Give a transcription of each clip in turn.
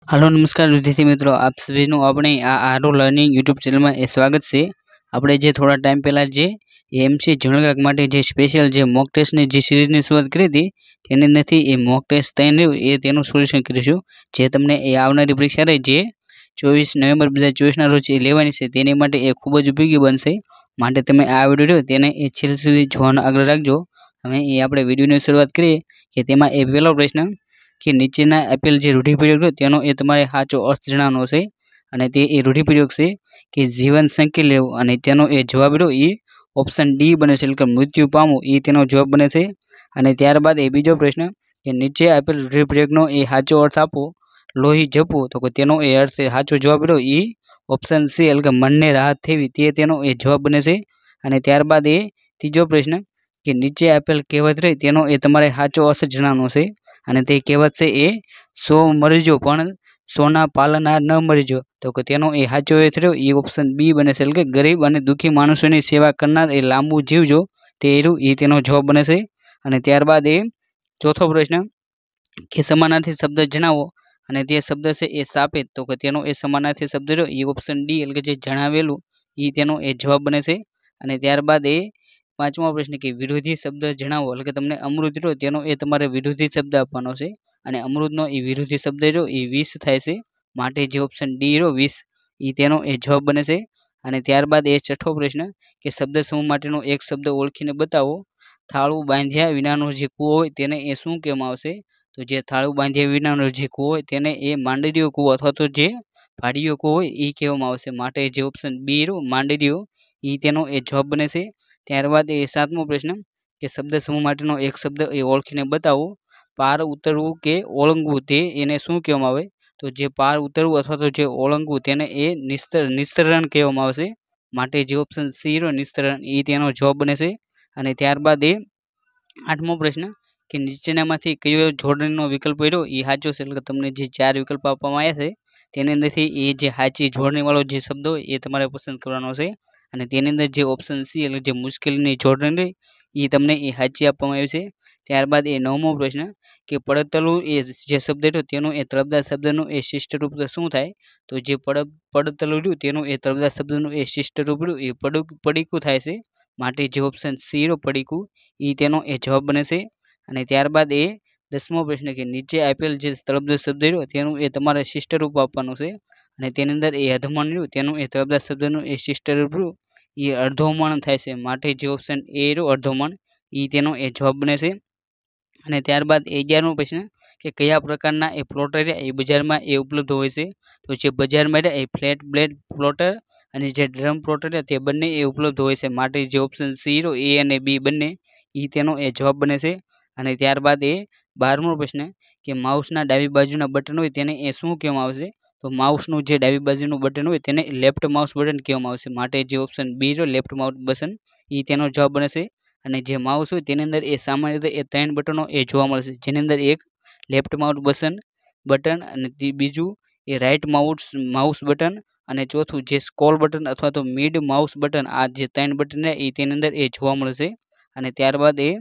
Hello नमस्कार विद्यार्थी मित्रों, आप सभी अपने आरो लर्निंग यूट्यूब चैनल में स्वागत है। આપણે જે થોડા ટાઈમ પહેલા જે એમસી જૂનગાક માટે જે સ્પેશિયલ જે મોક ટેસ્ટની જે સિરીઝની શરૂઆત કરી હતી તેની અંદરથી એ મોક ટેસ્ટ તૈયાર રહ્યું એ તેનું સોલ્યુશન કરીશું, જે તમને એ આવનારી પરીક્ષા રહી જે 24 નવેમ્બર 2024ના રોજ લેવાની છે તેની માટે એ ખૂબ જ ઉપયોગી બનશે। માટે તમે આ વિડીયો તેને એ છેલ્લે સુધી જોવાનો આગ્રહ રાખજો। હવે એ આપણે વિડીયોની શરૂઆત કરીએ કે તેમાં એ પહેલો પ્રશ્ન કે નીચેના આપેલ જે રૂઢિપ્રયોગ છે તેનો એ તમારે સાચો અર્થ જણાવવાનો છે અને તે એ રૂઢિપ્રયોગ છે કે જીવન સંકેત લેવું અને તેનો એ જવાબ રહ્યો એ ઓપ્શન ડી બને છે, એટલે કે મૃત્યુ પામવું એ તેનો જવાબ બને છે। અને ત્યારબાદ એ બીજો પ્રશ્ન કે નીચે આપેલ રૂઢિપ્રયોગનો એ સાચો અર્થ આપો, લોહી જપવું, તો કે તેનો એ અર્થ સાચો જવાબ રહ્યો એ ઓપ્શન સી, એટલે કે મનને રાહત થવી તે તેનો એ જવાબ બને છે। અને ત્યારબાદ એ ત્રીજો પ્રશ્ન કે નીચે આપેલ કહેવત રહી તેનો એ તમારે સાચો અર્થ જણાવવાનો છે અને તે કહેવત છે એ 100 મરજો પણ સોના પાલનહાર ન મરજો, તો કે તેનો એ સાચો અર્થ રહ્યો એ ઓપ્શન બી બને છે, એટલે કે ગરીબ અને દુઃખી માણસોની સેવા કરનાર એ લાંબુ જીવજો તે રહ્યું એ તેનો જવાબ બને છે। અને ત્યારબાદ એ ચોથો પ્રશ્ન કે સમાનાર્થી શબ્દ જણાવો અને તે શબ્દ છે એ સાપેત, તો કે તેનો એ સમાનાર્થી શબ્દ રહ્યો એ ઓપ્શન ડી, એટલે કે જે જણાવેલું એ તેનો એ જવાબ બને છે। અને ત્યારબાદ એ પાંચમો પ્રશ્ન કે વિરોધી શબ્દ જણાવો, એટલે કે તમને અમૃત રહ્યો તેનો એ તમારે વિરોધી શબ્દ આપવાનો છે અને અમૃતનો એ વિરોધી શબ્દ રહ્યો એ વિષ થાય છે, માટે જે ઓપ્શન ડી રહ્યો વિષ એ તેનો એ જવાબ બને છે। અને ત્યારબાદ એ છઠ્ઠો પ્રશ્ન કે શબ્દ સમૂહ માટેનો એક શબ્દ ઓળખીને બતાવો, થાળું બાંધ્યા વિનાનો જે કૂવો હોય તેને એ શું કહેવામાં આવશે, તો જે થાળું બાંધ્યા વિનાનો જે કૂવો હોય તેને એ માંડરીયો કૂવો અથવા તો જે ભાડિયો કૂવો હોય એ કહેવામાં આવશે, માટે જે ઓપ્શન બી રહ્યો માંડરીયો એ તેનો એ જવાબ બને છે। ત્યારબાદ એ સાતમો પ્રશ્ન કે શબ્દ સમૂહ માટેનો એક શબ્દ એ ઓળખીને બતાવો, પાર ઉતરવું કે ઓળંગવું તે એને શું કહેવામાં આવે, તો જે પાર ઉતરવું અથવા તો જે ઓળંગવું તેને એ નિસ્તરણ કહેવામાં આવશે, માટે જે ઓપ્શન સી રહ્યો નિસ્તરણ એ તેનો જવાબ બને છે। અને ત્યારબાદ એ આઠમો પ્રશ્ન કે નીચેનામાંથી કયો જોડણીનો વિકલ્પ રહ્યો એ સાચો છે, એટલે કે તમને જે 4 વિકલ્પ આપવામાં આવ્યા છે તેની અંદરથી એ જે સાચી જોડણીવાળો જે શબ્દ હોય એ તમારે પસંદ કરવાનો છે અને તેની અંદર જે ઓપ્શન સી, એટલે જે મુશ્કેલીની જોડણી રહી એ તમને એ સાચી આપવામાં આવી છે। ત્યારબાદ એ નવમો પ્રશ્ન કે પડતલું એ જે શબ્દ રહ્યો તેનું એ તળપદા શબ્દનું એ શિષ્ટ રૂપ શું થાય, તો જે પડતલું રહ્યું તેનું એ તળપદા શબ્દનું એ શિષ્ટ રૂપ રહ્યું એ પડીકું થાય છે, માટે જે ઓપ્શન સી રહ્યો પડીકું એ તેનો એ જવાબ બને છે। અને ત્યારબાદ એ 10મો પ્રશ્ન કે નીચે આપેલ જે તળપદા શબ્દ રહ્યો તેનું એ તમારે શિષ્ટ રૂપ આપવાનું છે અને તેની અંદર એ અધમણ રહ્યું તેનું એ તળપદા શબ્દનું એ શિષ્ટ રૂપ રહ્યું એ અર્ધોમણ થાય છે, માટે જે ઓપ્શન એ રહ્યો અર્ધોમણ એ તેનો એ જવાબ બને છે। અને ત્યારબાદ 11મો પ્રશ્ન કે કયા પ્રકારના એ પ્લોટર એ બજારમાં એ ઉપલબ્ધ હોય છે, તો જે બજારમાં એ ફ્લેટ બ્લેડ પ્લોટર અને જે ડ્રમ પ્લોટર તે બંને એ ઉપલબ્ધ હોય છે, માટે જે ઓપ્શન સી રહ્યો એ અને બી બંને એ તેનો એ જવાબ બને છે। અને ત્યારબાદ એ 12મો પ્રશ્ન કે માઉસના ડાબી બાજુના બટન હોય તેને એ શું કહેવામાં આવશે, તો માઉસનું જે ડાબી બાજુનું બટન હોય તેને લેફ્ટ માઉસ બટન કહેવામાં આવશે, માટે જે ઓપ્શન બી રહ્યો લેફ્ટ માઉસ બટન એ તેનો જવાબ બને છે। અને જે માઉસ હોય તેની અંદર એ સામાન્ય રીતે એ 3 બટનો એ જોવા મળશે, જેની અંદર એક લેફ્ટ માઉસ બટન અને બીજું એ રાઈટ માઉસ બટન અને ચોથું જે સ્ક્રોલ બટન અથવા તો મિડ માઉસ બટન, આ જે 3 બટન એ તેની અંદર એ જોવા મળશે। અને ત્યારબાદ એ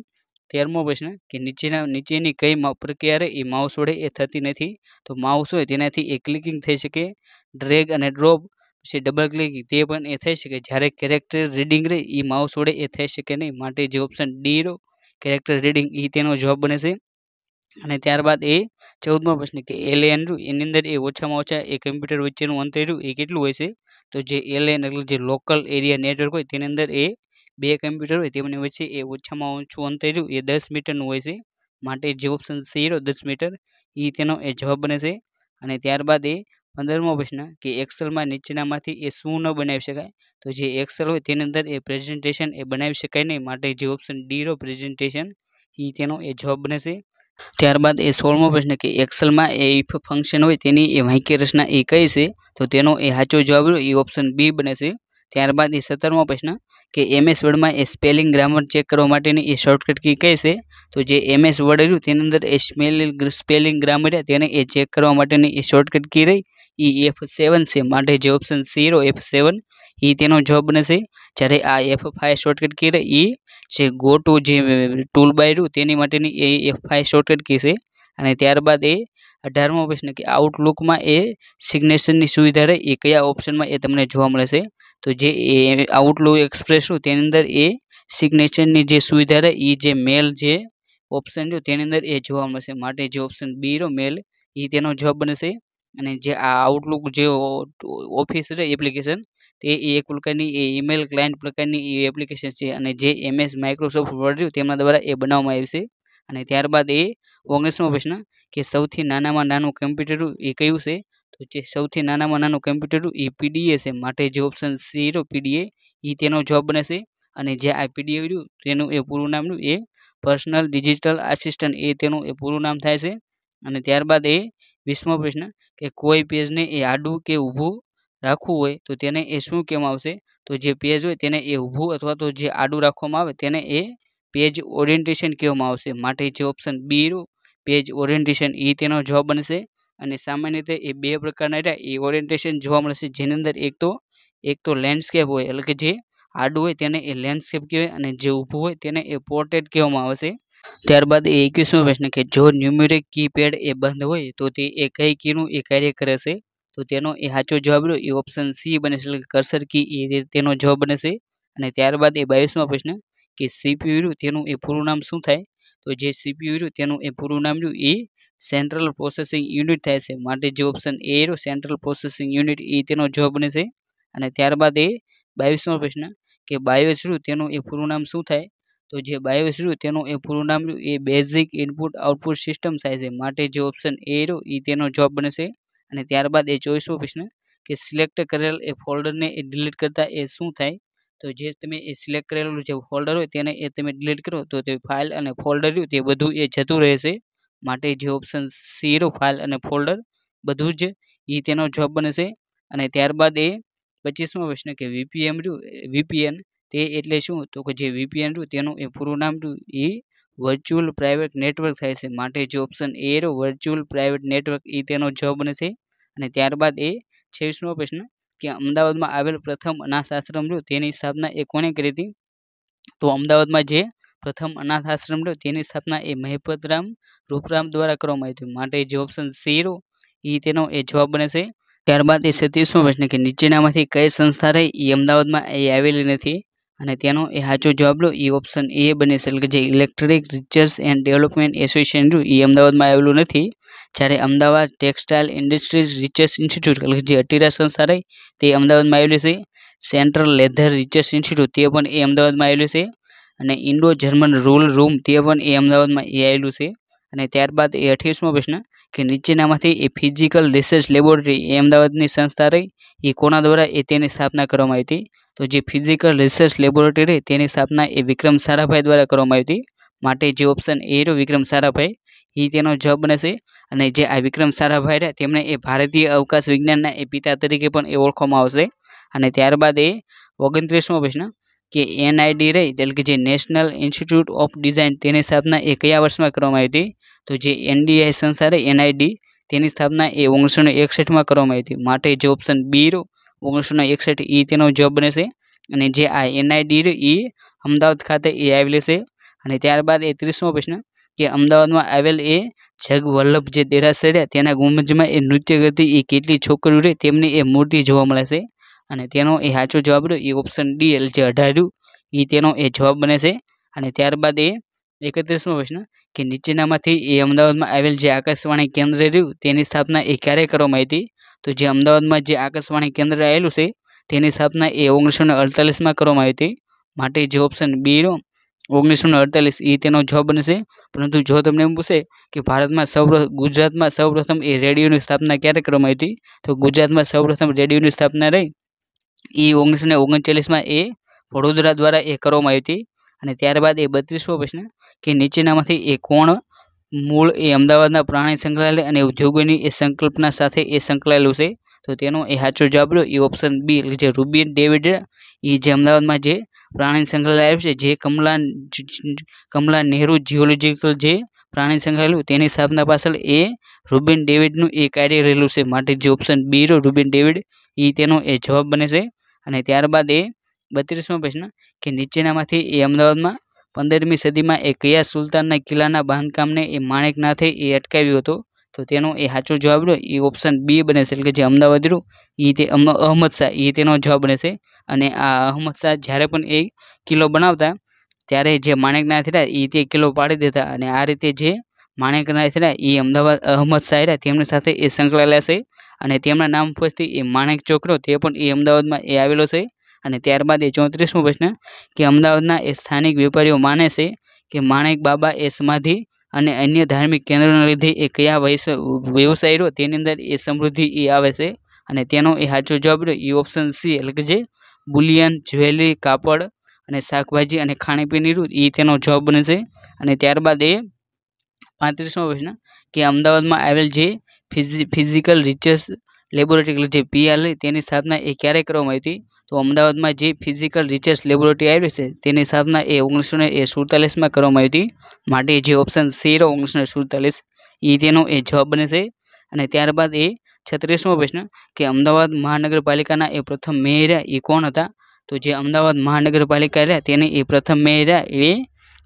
13મો પ્રશ્ન કે નીચેની કઈ પ્રક્રિયા એ માઉસ વડે એ થતી નથી, તો માઉસ હોય તેનાથી એ ક્લિકિંગ થઈ શકે, ડ્રેગ અને ડ્રોપ, પછી ડબલ ક્લિકિંગ તે પણ એ થઈ શકે, જ્યારે કેરેક્ટર રીડિંગ રહે એ માઉસ વડે એ થઈ શકે નહીં, માટે જે ઓપ્શન ડી રહ્યો કેરેક્ટર રીડિંગ એ તેનો જવાબ બને છે। અને ત્યારબાદ એ 14મો પ્રશ્ન કે એલએન એની અંદર એ ઓછામાં ઓછા એ કમ્પ્યુટર વચ્ચેનું અંતર એ કેટલું હોય છે, તો જે એલએન એટલે જે લોકલ એરિયા નેટવર્ક હોય તેની અંદર એ 2 કમ્પ્યુટર હોય તેમની વચ્ચે એ ઓછામાં ઓછું અંતર એ 10 મીટરનું હોય છે, માટે જે ઓપ્શન સી રહ્યો 10 મીટર એ તેનો એ જવાબ બને છે। અને ત્યારબાદ એ 15મો પ્રશ્ન કે એક્સેલમાં નીચેનામાંથી એ શું ન બનાવી શકાય, તો જે એક્સેલ હોય તેની અંદર એ પ્રેઝન્ટેશન એ બનાવી શકાય નહીં, માટે જે ઓપ્શન ડી રહ્યો પ્રેઝન્ટેશન એ તેનો એ જવાબ બને છે। ત્યારબાદ એ 16મો પ્રશ્ન કે એક્સેલમાં એ ઇફ ફંક્શન હોય તેની એ વાક્ય રચના એ કઈ છે, તો તેનો એ સાચો જવાબ રહ્યો એ ઓપ્શન બી બને છે। ત્યારબાદ એ 17મો પ્રશ્ન કે એમએસ વર્ડમાં એ સ્પેલિંગ ગ્રામર ચેક કરવા માટેની એ શોર્ટકટ કી કઈ છે, તો જે એમએસ વર્ડ રહ્યું તેની અંદર એ સ્પેલિંગ ગ્રામર તેને એ ચેક કરવા માટેની એ શોર્ટકટ કી રહી એ F7 છે, માટે જે ઓપ્શન સી રહ્યો F7 એ તેનો જવાબ બને છે। જ્યારે આ F5 શોર્ટકટ કી રહી એ જે ગો ટુ જે ટૂલ બાર રહ્યું તેની માટેની એ F5 શોર્ટકટ કી છે। અને ત્યારબાદ એ 18મો પ્રશ્ન કે આઉટલુકમાં એ સિગ્નેચરની સુવિધા રહે એ કયા ઓપ્શનમાં એ તમને જોવા મળે છે? તો જે આઉટલુક એક્સપ્રેસ તેની અંદર એ સિગ્નેચરની જે સુવિધા રહે એ જે મેલ જે ઓપ્શન જો તેની અંદર એ જોવા મળશે, માટે જે ઓપ્શન બી રો મેલ એ તેનો જવાબ બનશે. અને જે આ આઉટલુક જે ઓફિસ છે એપ્લિકેશન તે એક પ્રકારની ઈમેલ ક્લાયન્ટ પ્રકારની એપ્લિકેશન છે અને જે MS માઇક્રોસોફ્ટ વર્ડ તેમના દ્વારા એ બનાવવામાં આવી છે. અને ત્યારબાદ 19મો પ્રશ્ન કે સૌથી નાનામાં નાનું કમ્પ્યુટર એ કયું છે? તો જે સૌથી નાનામાં નાનું કમ્પ્યુટર એ PDA છે, માટે જે ઓપ્શન સી રો PDA એ તેનો જવાબ બનશે. અને જે આ PDA રહ્યું તેનું એ પૂરું નામ એ પર્સનલ ડિજિટલ આસિસ્ટન્ટ એ તેનું એ પૂરું નામ થાય છે. અને ત્યારબાદ 20મો પ્રશ્ન કે કોઈ પેજને એ આડું કે ઊભું રાખવું હોય તો તેને એ શું કહેવામાં આવશે? તો જે પેજ હોય તેને એ ઊભું અથવા તો જે આડું રાખવામાં આવે તેને એ પેજ ઓરિએન્ટેશન કહેવામાં આવશે, માટે જે option B row page orientation એ તેનો જવાબ બનશે. અને સામાન્ય રીતે એ બે પ્રકારના એ ઓરિએન્ટેશન જોવા મળશે, જેની અંદર એક તો લેન્ડસ્કેપ હોય એટલે કે જે આડું હોય તેને એ લેન્ડસ્કેપ કહેવાય અને જે ઊભું હોય તેને એ પોર્ટ્રેટ કહેવામાં આવશે. ત્યારબાદ 21મો પ્રશ્ન કે જો ન્યુમેરિક કીપેડ એ બંધ હોય તો તે એ કઈ કીનું એ કાર્ય કરે છે? તો તેનો એ સાચો જવાબ રહ્યો એ ઓપ્શન સી બને છે, એટલે કે કર્સર કી એ તેનો જવાબ બનશે. અને ત્યારબાદ 22મો પ્રશ્ન કે CPU તેનું એ પૂરું નામ શું થાય? તો જે CPU તેનું એ પૂરું નામ એ સેન્ટ્રલ પ્રોસેસિંગ યુનિટ થાય છે, માટે જે ઓપ્શન એ રહ્યો સેન્ટ્રલ પ્રોસેસિંગ યુનિટ એ તેનો જવાબ બનશે. અને ત્યારબાદ 22મો પ્રશ્ન કે બાયોસ તેનું એ પૂરું નામ શું થાય? તો જે બાયોસ તેનું એ પૂરું નામ એ બેઝિક ઇનપુટ આઉટપુટ સિસ્ટમ થાય છે, માટે જે ઓપ્શન એ રહ્યો એ તેનો જવાબ બનશે. અને ત્યારબાદ 24મો પ્રશ્ન કે સિલેક્ટ કરેલ એ ફોલ્ડરને એ ડિલીટ કરતા એ શું થાય? તો જે તમે એ સિલેક્ટ કરેલું જે ફોલ્ડર હોય તેને એ તમે ડિલીટ કરો તો તે ફાઇલ અને ફોલ્ડર રહ્યું તે બધું એ જતું રહેશે, માટે જે ઓપ્શન સી રહ્યો ફાઇલ અને ફોલ્ડર બધું જ એ તેનો જવાબ બનશે. અને ત્યારબાદ 25મો પ્રશ્ન કે VPN તે એટલે શું? તો કે જે VPN રહ્યું તેનું એ પૂરું નામ એ વર્ચ્યુઅલ પ્રાઇવેટ નેટવર્ક થાય છે, માટે જે ઓપ્શન એ રહ્યો વર્ચ્યુઅલ પ્રાઇવેટ નેટવર્ક એ તેનો જવાબ બનશે. અને ત્યારબાદ 26મો પ્રશ્ન કે અમદાવાદમાં આવેલ પ્રથમ અનાથ આશ્રમ રહ્યો તેની સ્થાપના એ કોણે કરી હતી? તો અમદાવાદમાં જે પ્રથમ અનાથ આશ્રમ રહ્યો તેની સ્થાપના એ મહિપતરામ રૂપરામ દ્વારા કરવામાં આવી હતી, માટે જે ઓપ્શન સી રહ્યો એ તેનો એ જવાબ બનશે. ત્યારબાદ 37મો પ્રશ્ન કે નીચેનામાંથી કઈ સંસ્થા રહી એ અમદાવાદમાં એ આવેલી નથી? અને તેનો એ સાચો જવાબ લો એ ઓપ્શન એ બને છે, એટલે કે જે electric research and development association રહ્યું એ અમદાવાદમાં આવેલું નથી. જ્યારે Ahmedabad textile industries research institute એટલે કે જે અટીરા સંસ્થા રહી તે અમદાવાદમાં આવેલી છે. સેન્ટ્રલ લેધર રિસર્ચ ઇન્સ્ટિટ્યૂટ તે પણ એ અમદાવાદમાં આવેલું છે. અને ઇન્ડો જર્મન રૂલ રૂમ તે પણ એ અમદાવાદમાં એ આવેલું છે. અને ત્યારબાદ 28મો પ્રશ્ન કે નીચેનામાંથી એ ફિઝિકલ રિસર્ચ લેબોરેટરી એ અમદાવાદની સંસ્થા રહી એ કોના દ્વારા એ તેની સ્થાપના કરવામાં આવી હતી? તો જે ફિઝિકલ રિસર્ચ લેબોરેટરી રહી તેની સ્થાપના એ વિક્રમ સારાભાઈ દ્વારા કરવામાં આવી હતી, માટે જે ઓપ્શન એ રહ્યો વિક્રમ સારાભાઈ એ તેનો જવાબ બનશે. અને જે આ વિક્રમ સારાભાઈ રહ્યા તેમને એ ભારતીય અવકાશ વિજ્ઞાનના એ પિતા તરીકે પણ એ ઓળખવામાં આવશે. અને ત્યારબાદ 29મો પ્રશ્ન કે NID રહી એટલે કે જે નેશનલ ઇન્સ્ટિટ્યૂટ ઓફ ડિઝાઇન તેની સ્થાપના એ કયા વર્ષમાં કરવામાં આવી હતી? તો જે NDI સંસ્થા રહી NID તેની સ્થાપના એ 1961માં કરવામાં આવી હતી, માટે જે ઓપ્શન બી રહ્યો 1961 એ તેનો જવાબ બનશે. અને જે આ NID એ અમદાવાદ ખાતે એ આવેલી છે. અને ત્યારબાદ 30મો પ્રશ્ન કે અમદાવાદમાં આવેલ એ જગવલ્લભ જે દેરાસર તેના ગુંબજમાં એ નૃત્ય કરતી એ કેટલી છોકરીઓ રહે તેમની એ મૂર્તિ જોવા મળે છે? અને તેનો એ સાચો જવાબ રહ્યો એ ઓપ્શન ડી એટલે જે 18 એ તેનો એ જવાબ બને છે. અને ત્યારબાદ 31મો પ્રશ્ન કે નીચેનામાંથી એ અમદાવાદમાં આવેલ જે આકાશવાણી કેન્દ્ર રહ્યું તેની સ્થાપના એ ક્યારે કરવામાં આવી હતી? તો જે અમદાવાદમાં જે આકાશવાણી કેન્દ્ર આવેલું છે તેની સ્થાપના એ 1948માં કરવામાં આવી હતી, માટે જે ઓપ્શન બી રહ્યો 1948 એ તેનો જવાબ બનશે. પરંતુ જો તમને એમ પૂછે કે ગુજરાતમાં સૌપ્રથમ એ રેડિયોની સ્થાપના ક્યારે કરવામાં આવી હતી? તો ગુજરાતમાં સૌપ્રથમ રેડિયોની સ્થાપના રહી એ 1939માં એ વડોદરા દ્વારા એ કરવામાં આવી હતી. અને ત્યારબાદ 32મો પ્રશ્ન કે નીચેનામાંથી એ કોણ મૂળ એ અમદાવાદના પ્રાણી સંગ્રહાલય અને ઉદ્યોગોની એ સંકલ્પના સાથે એ સંકળાયેલું છે? તો તેનો એ સાચો જવાબ રહ્યો એ ઓપ્શન બી એટલે જે રૂબિન ડેવિડ એ જે અમદાવાદમાં જે પ્રાણી સંગ્રહાલય આવ્યું છે જે કમલા નહેરુ જીઓલોજીકલ જે પ્રાણી સંગ્રહાલય તેની સ્થાપના પાછળ એ રૂબિન ડેવિડનું એ કાર્ય રહેલું છે, માટે જે ઓપ્શન બી રહ્યો રૂબિન ડેવિડ એ તેનો એ જવાબ બને છે. અને ત્યારબાદ 32મો પ્રશ્ન કે નીચેનામાંથી એ અમદાવાદમાં 15મી સદીમાં એ કયા સુલતાનના કિલ્લાના બાંધકામને એ માણેકનાથે એ અટકાવ્યું હતું? તો તેનો એ સાચો જવાબ રહ્યો એ ઓપ્શન બી બને છે, એટલે કે જે અમદાવાદ રહ્યું એ તે અહમદ શાહ એ તેનો જવાબ બને છે. અને આ અહમદ શાહ જ્યારે પણ એ કિલ્લો બનાવતા ત્યારે જે માણેકનાથ રહ્યા એ તે કિલ્લો પાડી દેતા, અને આ રીતે જે માણેકનાથ રહ્યા એ અહમદ શાહ રહ્યા તેમની સાથે એ સંકળાયેલા છે. અને તેમના નામ પરથી એ માણેક ચોક રહ્યો તે પણ એ અમદાવાદમાં એ આવેલો છે. અને ત્યારબાદ એ 34મો પ્રશ્ન કે અમદાવાદના એ સ્થાનિક વેપારીઓ માને છે કે માણેક બાબા એ સમાધિ અને અન્ય ધાર્મિક કેન્દ્રોના લીધે એ કયા વ્યવસાય રહ્યો તેની અંદર એ સમૃદ્ધિ એ આવે છે. અને તેનો એ સાચો જવાબ રહ્યો એ ઓપ્શન સી, એટલે કે જે બુલિયન, જ્વેલરી, કાપડ અને શાકભાજી અને ખાણીપીણી રહ્યું એ તેનો જવાબ બને છે. અને ત્યારબાદ એ 35મો પ્રશ્ન કે અમદાવાદમાં આવેલ જે ફિઝિકલ રિસર્ચ લેબોરેટરી એટલે જે PRL તેની સ્થાપના એ ક્યારે કરવામાં આવી હતી? તો અમદાવાદમાં જે ફિઝિકલ રિસર્ચ લેબોરેટરી આવેલી છે તેની સ્થાપના એ 1947માં કરવામાં આવી હતી. માટે જે ઓપ્શન સી રહ્યો 1947 એ તેનો એ જવાબ બને છે. અને ત્યારબાદ એ 36મો પ્રશ્ન કે અમદાવાદ મહાનગરપાલિકાના એ પ્રથમ મેયર એ કોણ હતા? તો જે અમદાવાદ મહાનગરપાલિકા રહ્યા તેને એ પ્રથમ મેયર એ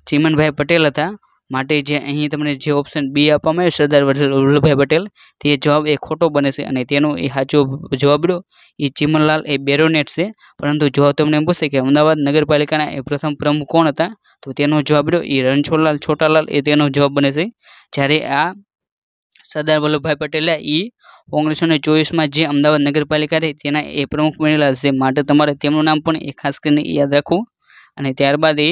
ચીમનભાઈ પટેલ હતા. માટે જે અહીં તમને જે ઓપ્શન બી આપવામાં આવ્યો સરદાર વલ્લભભાઈ પટેલ તે જવાબ એ ખોટો બને છે. અને તેનો એ સાચો જવાબ રહ્યો એ ચીમનલાલ એ બેરોનેટ છે. પરંતુ જો તમને એમ પૂછે કે અમદાવાદ નગરપાલિકાના એ પ્રથમ પ્રમુખ કોણ હતા તો તેનો જવાબ રહ્યો એ રણછોડલાલ છોટાલાલ એ તેનો જવાબ બને છે. જ્યારે આ સરદાર વલ્લભભાઈ પટેલ એ 1924માં જે અમદાવાદ નગરપાલિકા રહી તેના એ પ્રમુખ બનેલા છે. માટે તમારે તેમનું નામ પણ એ ખાસ કરીને યાદ રાખવું. અને ત્યારબાદ એ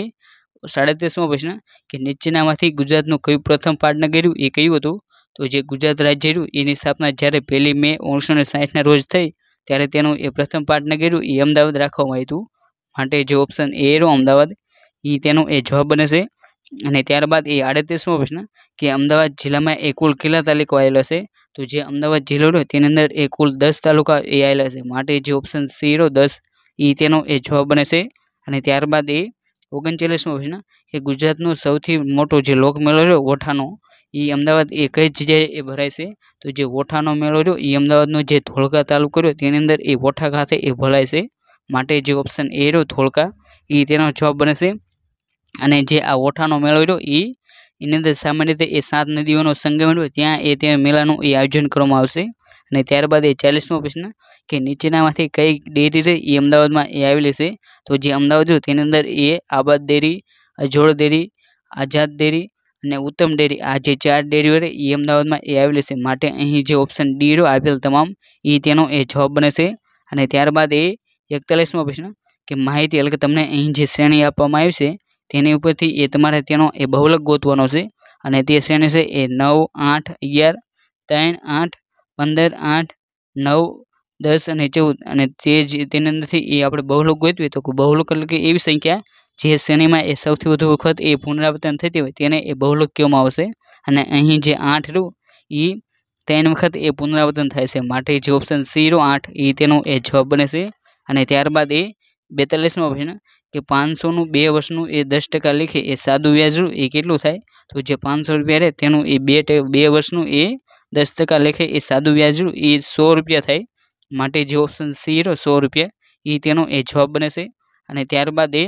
37મો પ્રશ્ન કે નીચેનામાંથી ગુજરાતનું કયું પ્રથમ પાટનગર રહ્યું એ કયું હતું? તો જે ગુજરાત રાજ્ય રહ્યું એની સ્થાપના જ્યારે 1 મે 1960ના રોજ થઈ ત્યારે તેનું એ પ્રથમ પાટનગર રહ્યું એ અમદાવાદ રાખવામાં આવ્યું હતું. માટે જે ઓપ્શન એ રહ્યો અમદાવાદ એ તેનો એ જવાબ બને છે. અને ત્યારબાદ એ 38મો પ્રશ્ન કે અમદાવાદ જિલ્લામાં એ કુલ કેટલા તાલુકા આવેલા છે? તો જે અમદાવાદ જિલ્લો રહ્યો તેની અંદર એ કુલ 10 તાલુકા એ આવેલા છે. માટે જે ઓપ્શન સી રહ્યો 10 એ તેનો એ જવાબ બને છે. અને ત્યારબાદ એ 39મો પ્રશ્ન કે ગુજરાતનો સૌથી મોટો જે લોકમેળો રહ્યો વોઠાનો એ અમદાવાદ એ કઈ જગ્યાએ એ ભરાય છે? તો જે વોઠાનો મેળો રહ્યો એ અમદાવાદનો જે ધોળકા તાલુકો રહ્યો તેની અંદર એ વોઠા ખાતે એ ભરાય છે. માટે જે ઓપ્શન એ રહ્યો ધોળકા એ તેનો જવાબ બને છે. અને જે આ વોઠાનો મેળો રહ્યો એની અંદર સામાન્ય રીતે એ 7 નદીઓનો સંગમ રહ્યો ત્યાં એ તે મેળાનું એ આયોજન કરવામાં આવશે. અને ત્યારબાદ એ 40મો પ્રશ્ન કે નીચેનામાંથી કઈ ડેરી રહી એ અમદાવાદમાં એ આવેલી છે? તો જે અમદાવાદ રહ્યું તેની અંદર એ આબાદ ડેરી, અજોડ ડેરી, આઝાદ ડેરી અને ઉત્તમ ડેરી આ જે 4 ડેરીઓ રહી એ અમદાવાદમાં એ આવેલી છે. માટે અહીં જે ઓપ્શન ડી રહ્યો આપેલ તમામ એ તેનો એ જવાબ બને છે. અને ત્યારબાદ એ 41મો પ્રશ્ન કે માહિતી એટલે કે તમને અહીં જે શ્રેણી આપવામાં આવી છે તેની ઉપરથી એ તમારે તેનો એ બહુલક ગોતવાનો છે. અને તે શ્રેણી છે એ 9, 8, 11, 3, 8, 15, 8, 9, 10 અને 14. અને તેની અંદરથી એ આપણે બહુલક ગોતવી તો બહુલક એટલે કે એવી સંખ્યા જે શ્રેણીમાં એ સૌથી વધુ વખત એ પુનરાવર્તન થતી હોય તેને એ બહુલક કહેવામાં આવશે. અને અહીં જે 8 રહ્યું એ 3 વખત એ પુનરાવર્તન થાય છે. માટે જે ઓપ્શન સી રહ્યો 8 એ તેનો એ જવાબ બને છે. અને ત્યારબાદ એ 42મો પ્રશ્ન કે 500નું 2 વર્ષનું એ 10% લેખે એ સાદું વ્યાજ રહ્યું એ કેટલું થાય? તો જે 500 રૂપિયા રહે તેનું એ 2 વર્ષનું એ 10% લેખે એ સાદું વ્યાજ રહ્યું એ 100 રૂપિયા થાય. માટે જે ઓપ્શન સી રહ્યો 100 રૂપિયા એ તેનો એ જવાબ બને છે. અને ત્યારબાદ એ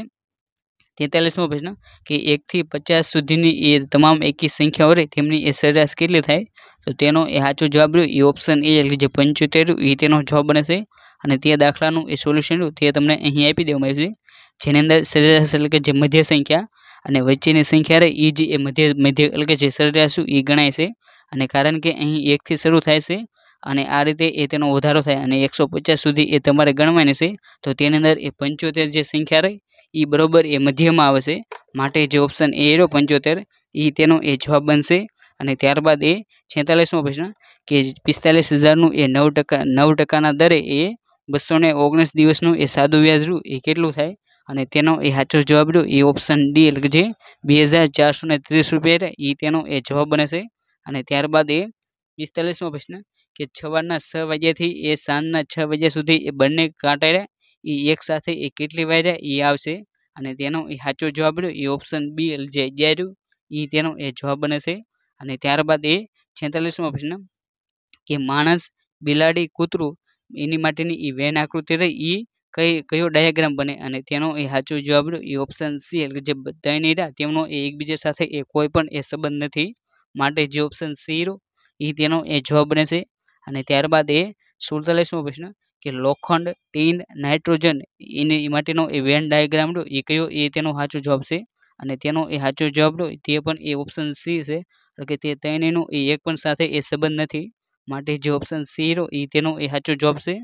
43મો પ્રશ્ન કે 1 થી 50 સુધીની એ તમામ એકી સંખ્યાઓ રહે તેમની એ સરેરાશ કેટલી થાય? તો તેનો એ સાચો જવાબ રહ્યો એ ઓપ્શન એ એટલે જે 75 એ તેનો જવાબ બને છે. અને તે દાખલાનું એ સોલ્યુશન રહ્યું તે તમને અહીં આપી દેવામાં આવ્યું છે. જેની અંદર સરેરાશ એટલે કે જે મધ્ય સંખ્યા અને વચ્ચેની સંખ્યા રહે એ જ એ મધ્ય એટલે કે જે સરેરાશ એ ગણાય છે. અને કારણ કે અહીં 1 થી શરૂ થાય છે અને આ રીતે એ તેનો વધારો થાય અને 150 સુધી એ તમારે ગણવાની છે. તો તેની અંદર એ 75 જે સંખ્યા રહી એ બરોબર એ મધ્યમાં આવે છે. માટે જે ઓપ્શન એ રહ્યો 75 એ તેનો એ જવાબ બનશે. અને ત્યારબાદ એ 46મો પ્રશ્ન કે 45,000નું એ 9% દરે એ 219 દિવસનું એ સાદું વ્યાજ રહ્યું એ કેટલું થાય? અને તેનો એ સાચો જવાબ રહ્યો એ ઓપ્શન ડી એટલે કે જે 2,430 રૂપિયા એ તેનો એ જવાબ બને છે. અને ત્યારબાદ એ 45મો પ્રશ્ન કે સવારના 6 વાગ્યાથી એ સાંજના 6 વાગ્યા સુધી એ બંને કાંટા રહ્યા એ એક સાથે એ કેટલી વાર એ આવશે? અને તેનો એ સાચો જવાબ રહ્યો એ ઓપ્શન બી એટલે જે 11 રહ્યું એ તેનો એ જવાબ બને છે. અને ત્યારબાદ એ 46મો પ્રશ્ન કે માણસ, બિલાડી, કૂતરું એની માટેની એ વેન આકૃતિ રહી એ કયો ડાયાગ્રામ બને? અને તેનો એ સાચો જવાબ રહ્યો એ ઓપ્શન સી એટલે જે ત્રણ રહ્યા તેમનો એ એકબીજા સાથે એ કોઈ પણ એ સંબંધ નથી. માટે જે ઓપ્શન સી રહ્યો એ તેનો એ જવાબ બને છે. અને ત્યારબાદ એ 47મો પ્રશ્ન કે લોખંડ, ટીન, નાઇટ્રોજન એની માટેનો એ વેન ડાયાગ્રામ રહ્યો એ કયો એ તેનો સાચો જવાબ છે. અને તેનો એ સાચો જવાબ રહ્યો તે પણ એ ઓપ્શન સી છે. એટલે કે તે ત્રણેયનો એ એક પણ સાથે એ સંબંધ નથી, માટે જે ઓપ્શન સી રહ્યો એ તેનો એ સાચો જવાબ છે.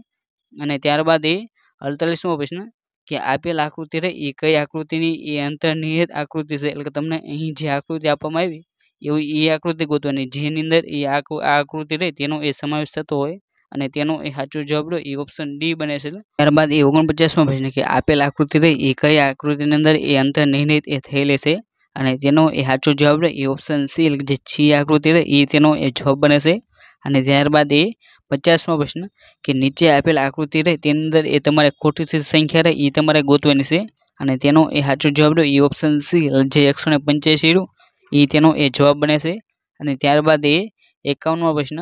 અને ત્યારબાદ એ 48મો પ્રશ્ન કે આપેલ આકૃતિ રહે એ કઈ આકૃતિની એ અંતર્નિહિત આકૃતિ છે. એટલે કે તમને અહીં જે આકૃતિ આપવામાં આવી એવી એ આકૃતિ ગોતવાની જેની અંદર એ આકૃતિ રહે તેનો એ સમાવેશ થતો હોય. અને તેનો એ સાચો જવાબ રહ્યો એ ઓપ્શન ડી બને છે. ત્યારબાદ એ 49મો પ્રશ્ન કે આપેલ આકૃતિ રહે એ કઈ આકૃતિની અંદર એ અંતર્નિહિત એ થયેલી છે. અને તેનો એ સાચો જવાબ રહે એ ઓપ્શન સી એટલે જે છી આકૃતિ રહે એ તેનો એ જવાબ બને છે. અને ત્યારબાદ એ 50મો પ્રશ્ન કે નીચે આપેલ આકૃતિ રહે તેની અંદર એ તમારે ખોટી સંખ્યા રહે એ તમારે ગોતવાની છે. અને તેનો એ સાચો જવાબ રહ્યો એ ઓપ્શન સી જે 185 રહ્યું એ તેનો એ જવાબ બને છે. અને ત્યારબાદ એ 51મો પ્રશ્ન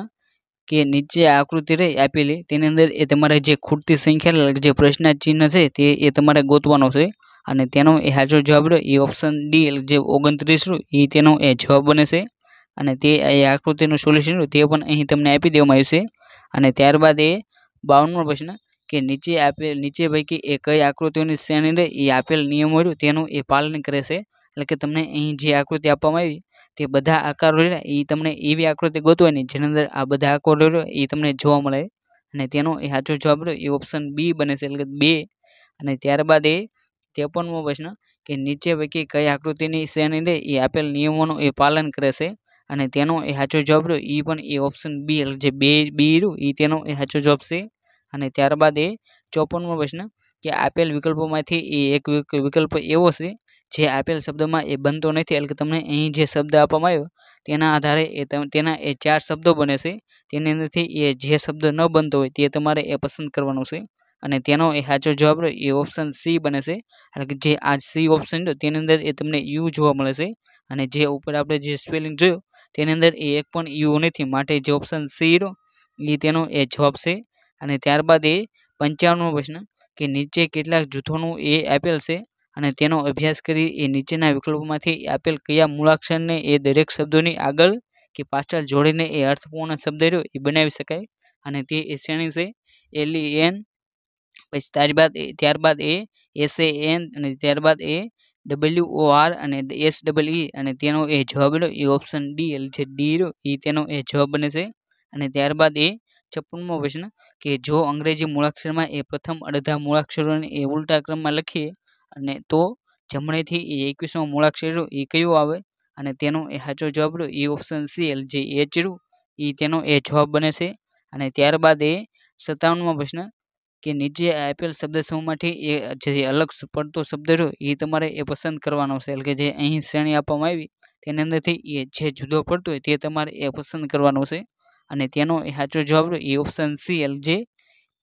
કે નીચે આકૃતિ રહે આપેલી તેની અંદર એ તમારે જે ખૂટતી સંખ્યા જે પ્રશ્ન ચિહ્ન છે તે એ તમારે ગોતવાનો છે. અને તેનો એ સાચો જવાબ રહ્યો એ ઓપ્શન ડી જે 29 રહ્યું એ તેનો એ જવાબ બને છે. અને તે એ આકૃતિનું સોલ્યુશન તે પણ અહીં તમને આપી દેવામાં આવ્યું છે. અને ત્યારબાદ એ 52મો પ્રશ્ન કે નીચે પૈકી એ કઈ આકૃતિઓની શ્રેણી રહે એ આપેલ નિયમો રહ્યું તેનું એ પાલન કરે છે. એટલે કે તમને અહીં જે આકૃતિ આપવામાં આવી તે બધા આકારો રહ્યા એ તમને એવી આકૃતિ ગોતવાની જેની અંદર આ બધા આકારો રહ્યો એ તમને જોવા મળે. અને તેનો એ સાચો જવાબ રહ્યો એ ઓપ્શન બી બને છે, એટલે કે 2. અને ત્યારબાદ એ 53મો પ્રશ્ન કે નીચે પૈકી કઈ આકૃતિની શ્રેણી રહે એ આપેલ નિયમોનું એ પાલન કરે છે. અને તેનો એ સાચો જવાબ રહ્યો એ પણ એ ઓપ્શન બી એટલે જે 2 બી રહ્યું એ તેનો એ સાચો જવાબ છે. અને ત્યારબાદ એ 54મો પ્રશ્ન કે આપેલ વિકલ્પોમાંથી એ એક વિકલ્પ એવો છે જે આપેલ શબ્દમાં એ બનતો નથી. એટલે કે તમને અહીં જે શબ્દ આપવામાં આવ્યો તેના આધારે તેના એ 4 શબ્દો બને છે. તેની અંદરથી એ જે શબ્દ ન બનતો હોય તે તમારે એ પસંદ કરવાનો છે. અને તેનો એ સાચો જવાબ રહ્યો એ ઓપ્શન સી બને છે. એટલે કે જે આ સી ઓપ્શન રહ્યો તેની અંદર એ તમને યુ જોવા મળે છે. અને જે ઉપર આપણે જે સ્પેલિંગ જોયો તેની અંદર એ એક પણ યુ નથી, માટે જે ઓપ્શન સી રહ્યો એ તેનો એ જવાબ છે. અને ત્યારબાદ એ 55મો પ્રશ્ન કે નીચે કેટલાક જૂથોનું એ આપેલ છે અને તેનો અભ્યાસ કરી એ નીચેના વિકલ્પોમાંથી આપેલ કયા મૂળાક્ષરને એ દરેક શબ્દોની આગળ કે પાછળ જોડીને એ અર્થપૂર્ણ શબ્દ રહ્યો એ બનાવી શકાય. અને તે એ શ્રેણી છે LEN, પછી ત્યારબાદ એ SAN, અને ત્યારબાદ એ WOR અને SEE. અને તેનો એ જવાબ રહ્યો એ ઓપ્શન ડી એટલે જે ડી રહ્યો એ તેનો એ જવાબ બને છે. અને ત્યારબાદ એ 56મો પ્રશ્ન કે જો અંગ્રેજી મૂળાક્ષરમાં એ પ્રથમ અડધા મૂળાક્ષરોને એ ઉલટા ક્રમમાં લખીએ અને તો જમણેથી એ 21મો મૂળાક્ષર એ કયો આવે. અને તેનો એ સાચો જવાબ રહ્યો એ ઓપ્શન સી એટલે જે એચ રહ્યું એ તેનો એ જવાબ બને છે. અને ત્યારબાદ એ 57મો પ્રશ્ન કે નીચે આપેલ શબ્દ સમૂહમાંથી એ જે અલગ પડતો શબ્દ રહ્યો એ તમારે એ પસંદ કરવાનો છે. એટલે કે જે અહીં શ્રેણી આપવામાં આવી તેની અંદરથી એ જે જુદો પડતો હોય તે તમારે એ પસંદ કરવાનો છે. અને તેનો એ સાચો જવાબ રહ્યો એ ઓપ્શન સી એટલે જે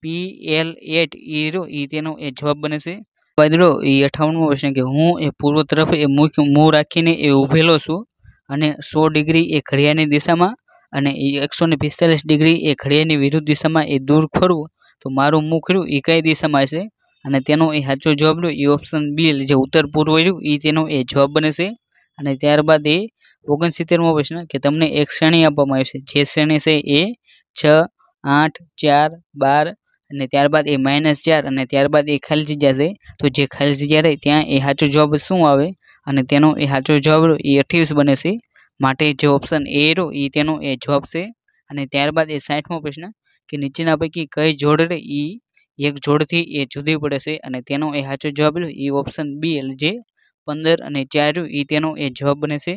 PL8 એ રહ્યો એ તેનો એ જવાબ બને છે. એ 58મો પ્રશ્ન કે હું એ પૂર્વ તરફ એ મું રાખીને એ ઊભેલો છું અને 100 ડિગ્રી એ ઘડિયાળની દિશામાં અને 145 ડિગ્રી એ ઘડિયાળની વિરુદ્ધ દિશામાં એ દૂર ફરવું તો મારું મુખ રહ્યું એ કઈ દિશામાં છે. અને તેનો એ સાચો જવાબ રહ્યો એ ઓપ્શન બી જે ઉત્તર પૂર્વ રહ્યું એ તેનો એ જવાબ બને છે. અને ત્યારબાદ એ 69મો પ્રશ્ન કે તમને એક શ્રેણી આપવામાં આવી છે, જે શ્રેણી છે એ 6, 8, 4, 12 અને ત્યારબાદ એ -4 અને ત્યારબાદ એ ખાલી જગ્યા છે. તો જે ખાલી જગ્યા રહે ત્યાં એ સાચો જવાબ શું આવે. અને તેનો એ સાચો જવાબ રહ્યો એ 28 બને છે, માટે જે ઓપ્શન એ રહ્યો એ તેનો એ જવાબ છે. અને ત્યારબાદ એ 60મો પ્રશ્ન કે નીચેના પૈકી કઈ જોડ રહે એ એક જોડથી એ જુદી પડે છે. અને તેનો એ સાચો જવાબ રહ્યો એ ઓપ્શન બી એટલે જે 15 અને 4 એ તેનો એ જવાબ બને છે.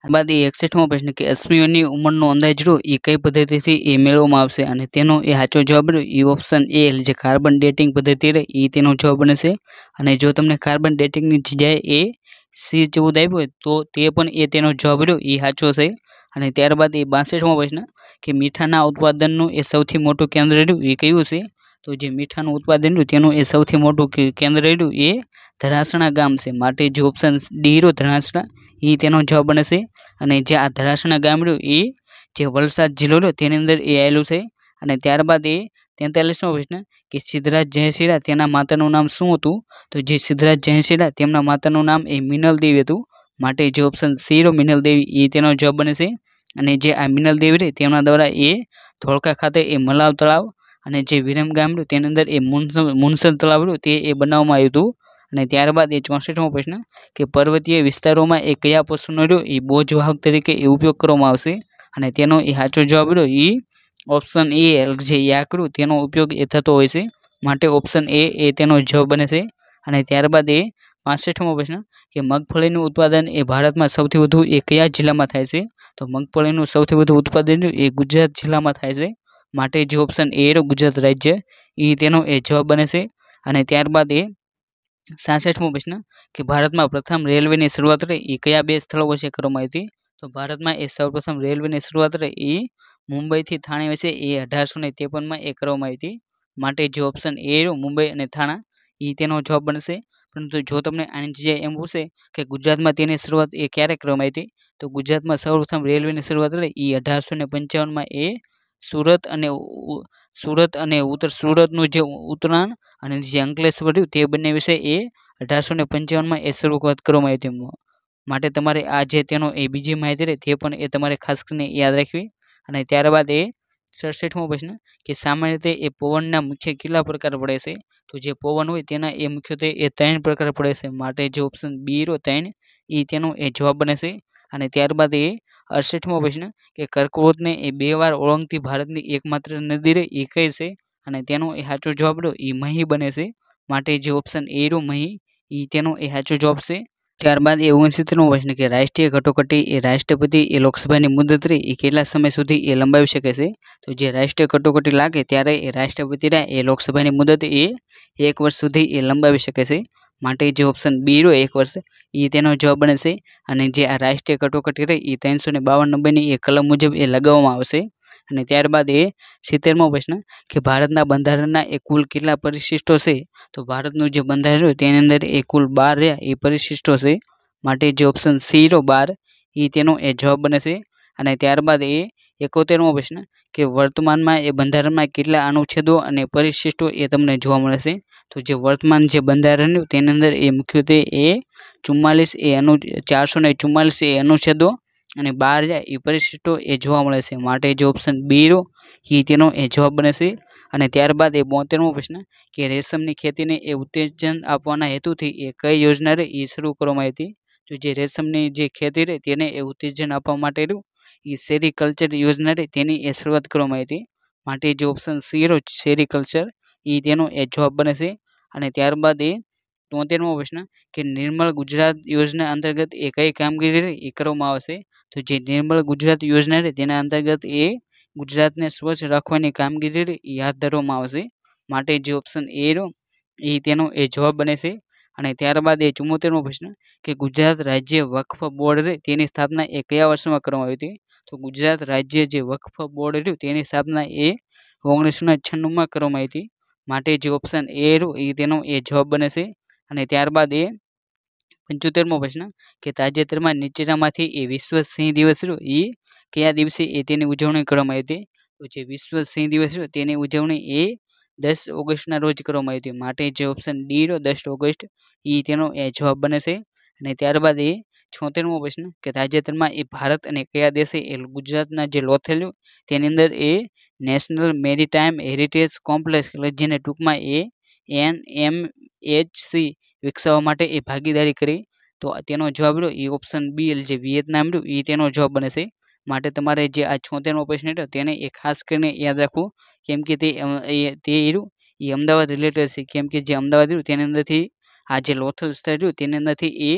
ત્યારબાદ એ 61મો પ્રશ્ન કે અશ્મિઓની ઉંમરનો અંદાજ રહ્યો એ કઈ પદ્ધતિથી એ મેળવવામાં આવશે. અને તેનો એ સાચો જવાબ રહ્યો એ ઓપ્શન એ એટલે જે કાર્બન ડેટિંગ પદ્ધતિ રહે એ તેનો જવાબ બને છે. અને જો તમને કાર્બન ડેટિંગની જગ્યાએ એ C14 આપ્યું હોય તો તે પણ એ તેનો જવાબ રહ્યો એ સાચો છે. અને ત્યારબાદ એ 62મો પ્રશ્ન કે મીઠાના ઉત્પાદનનું એ સૌથી મોટું કેન્દ્ર રહ્યું એ કયું છે. તો જે મીઠાનું ઉત્પાદન રહ્યું તેનું એ સૌથી મોટું કેન્દ્ર રહ્યું એ ધરાસણા ગામ છે, માટે જે ઓપ્શન ડી રહ્યો ધરાસણા એ તેનો જવાબ બને છે. અને જે આ ધરાસણા ગામ રહ્યું એ જે વલસાડ જિલ્લો રહ્યો તેની અંદર એ આવેલું છે. અને ત્યારબાદ એ 43મો પ્રશ્ન કે સિદ્ધરાજ જયસિંહ તેના માતાનું નામ શું હતું. તો જે સિદ્ધરાજ જયસિંહ તેમના માતાનું નામ એ મિનલ દેવી હતું, માટે જે ઓપ્શન સી રહ્યો મિનલ દેવી એ તેનો જવાબ બને છે. અને જે આ મિનલ દેવ રહે તેમના દ્વારા એ ધોળકા ખાતે એ મલાવ તળાવ અને જે વિરમગામ રહ્યું તેની અંદર એ મુનસર તળાવ રહ્યું તે એ બનાવવામાં આવ્યું હતું. અને ત્યારબાદ એ 64મો પ્રશ્ન કે પર્વતીય વિસ્તારોમાં એ કયા પશુનો રહ્યો એ બોજવાહક તરીકે એ ઉપયોગ કરવામાં આવશે, અને તેનો એ સાચો જવાબ રહ્યો એ ઓપ્શન એ જે યાક રહ્યું તેનો ઉપયોગ એ થતો હોય છે, માટે ઓપ્શન એ તેનો જવાબ બને છે. અને ત્યારબાદ એ 65મો પ્રશ્ન કે મગફળીનું ઉત્પાદન એ ભારતમાં સૌથી વધુ એ કયા જિલ્લામાં થાય છે, તો મગફળીનું સૌથી વધુ ઉત્પાદન એ ગુજરાત જિલ્લામાં થાય છે, માટે જે ઓપ્શન એ ગુજરાત રાજ્ય એ તેનો એ જવાબ બને છે. અને ત્યારબાદ એ 66મો પ્રશ્ન કે ભારતમાં પ્રથમ રેલવેની શરૂઆત રહી એ કયા બે સ્થળો વચ્ચે કરવામાં આવી હતી, તો ભારતમાં એ સૌપ્રથમ રેલવેની શરૂઆત રહી એ મુંબઈથી થાણે વચ્ચે એ 1853માં એ કરવામાં આવી હતી, માટે જે ઓપ્શન એ મુંબઈ અને થાણા એ તેનો જવાબ બનશે. પરંતુ જો તમને આની જગ્યાએ એમ પૂછે કે ગુજરાતમાં તેની શરૂઆત એ ક્યારે કરવામાં આવી હતી, તો ગુજરાતમાં સૌપ્રથમ રેલવેની શરૂઆત રહી એ 1855માં એ સુરત અને સુરતનું જે ઉતરાણ અને જે અંકલેશ્વર રહ્યું તે બંને વિશે એ 1855માં એ શરૂઆત કરવામાં આવી હતી. માટે તમારે આ જે તેનો એ બીજી માહિતી રહી તે પણ એ તમારે ખાસ કરીને યાદ રાખવી. અને ત્યારબાદ એ 67મો પ્રશ્ન કે સામાન્ય રીતે એ પવનના મુખ્ય કેટલા પ્રકાર પડે છે, તો જે પવન હોય તેના એ મુખ્યત્વે એ 3 પ્રકાર પડે છે, માટે જે ઓપ્શન બી 3 એ તેનો એ જવાબ બને છે. અને ત્યારબાદ એ 68મો પ્રશ્ન કે કર્કવૃતને એ 2 વાર ઓળંગતી ભારતની એકમાત્ર નદી રહી એ કઈ છે, અને તેનો એ સાચો જવાબ રહ્યો એ મહી બને છે, માટે જે ઓપ્શન એ મહી એ તેનો એ સાચો જવાબ છે. ત્યારબાદ એ 69મો પ્રશ્ન કે રાષ્ટ્રીય કટોકટી એ રાષ્ટ્રપતિ એ લોકસભાની મુદત રહી એ કેટલા સમય સુધી એ લંબાવી શકે છે, તો જે રાષ્ટ્રીય કટોકટી લાગે ત્યારે એ રાષ્ટ્રપતિ એ લોકસભાની મુદત એ 1 વર્ષ સુધી એ લંબાવી શકે છે, માટે જે ઓપ્શન બી 1 વર્ષ એ તેનો જવાબ બને છે. અને જે આ રાષ્ટ્રીય કટોકટી રહી એ 352 નંબરની એ કલમ મુજબ એ લગાવવામાં આવશે. અને ત્યારબાદ એ 70મો પ્રશ્ન કે ભારતના બંધારણના એ કુલ કેટલા પરિશિષ્ટો છે, તો ભારતનું જે બંધારણ રહ્યું તેની અંદર એ કુલ 12 રહ્યા એ પરિશિષ્ટો છે, માટે જે ઓપ્શન સી 12 એ તેનો એ જવાબ બને છે. અને ત્યારબાદ એ 71મો પ્રશ્ન કે વર્તમાનમાં એ બંધારણમાં કેટલા અનુચ્છેદો અને પરિશિષ્ટો એ તમને જોવા મળે છે, તો જે વર્તમાન જે બંધારણ રહ્યું તેની અંદર એ મુખ્યત્વે એ 444 એ અનુચ્છેદો અને 12 એ પરિશિષ્ટો એ જોવા મળે છે, માટે જે ઓપ્શન બી એ તેનો એ જવાબ બને છે. અને ત્યારબાદ એ 72મો પ્રશ્ન કે રેશમની ખેતીને એ ઉત્તેજન આપવાના હેતુથી એ કઈ યોજના રહી એ શરૂ કરવામાં આવી હતી, તો જે રેશમની જે ખેતી રહી તેને એ ઉત્તેજન આપવા માટે એ સેરીકલ્ચર યોજના રહી તેની એ શરૂઆત કરવામાં આવી હતી, માટે જે ઓપ્શન સી સેરીકલ્ચર એ તેનો એ જવાબ બને છે. અને ત્યારબાદ એ 73મો પ્રશ્ન કે નિર્મળ ગુજરાત યોજના અંતર્ગત એ કઈ કામગીરી એ કરવામાં આવશે, તો જે નિર્મળ ગુજરાત યોજના છે તેના અંતર્ગત એ ગુજરાતને સ્વચ્છ રાખવાની કામગીરી એ હાથ ધરવામાં આવશે, માટે જે ઓપ્શન એ તેનો એ જવાબ બને છે. અને ત્યારબાદ એ 74મો પ્રશ્ન કે ગુજરાત રાજ્ય વક્ફ બોર્ડ રહે તેની સ્થાપના એ કયા વર્ષમાં કરવામાં આવી હતી, તો ગુજરાત રાજ્ય જે વક્ફ બોર્ડ રહ્યું તેની સ્થાપના એ 1996માં કરવામાં આવી હતી, માટે જે ઓપ્શન એ તેનો એ જવાબ બને છે. અને ત્યારબાદ એ 75મો પ્રશ્ન કે તાજેતરમાં નીચેનામાંથી એ વિશ્વ સિંહ દિવસ રહ્યો એ કયા દિવસે એ તેની ઉજવણી કરવામાં આવી હતી, તો જે વિશ્વ સિંહ દિવસ રહ્યો તેની ઉજવણી એ 10 ઓગસ્ટના રોજ કરવામાં આવી હતી, માટે જે ઓપ્શન ડી 10 ઓગસ્ટ એ તેનો એ જવાબ બને છે. અને ત્યારબાદ એ 76મો પ્રશ્ન કે તાજેતરમાં એ ભારત અને કયા દેશે એ ગુજરાતના જે લોથલ તેની અંદર એ નેશનલ મેરીટાઈમ હેરિટેજ કોમ્પ્લેક્સ જેને ટૂંકમાં એ NMHC વિકસાવવા માટે એ ભાગીદારી કરી, તો તેનો જવાબ રહ્યો એ ઓપ્શન બી જે વિયેતનામ રહ્યું એ તેનો જવાબ બને છે, માટે તમારે જે આ 76મો પ્રશ્ન રહ્યો તેને એ ખાસ કરીને યાદ રાખવું, કેમ કે તે અમદાવાદ રિલેટેડ છે, કેમ કે જે અમદાવાદ રહ્યું તેની અંદરથી આ જે લોથલ સ્થળ રહ્યું તેની અંદરથી એ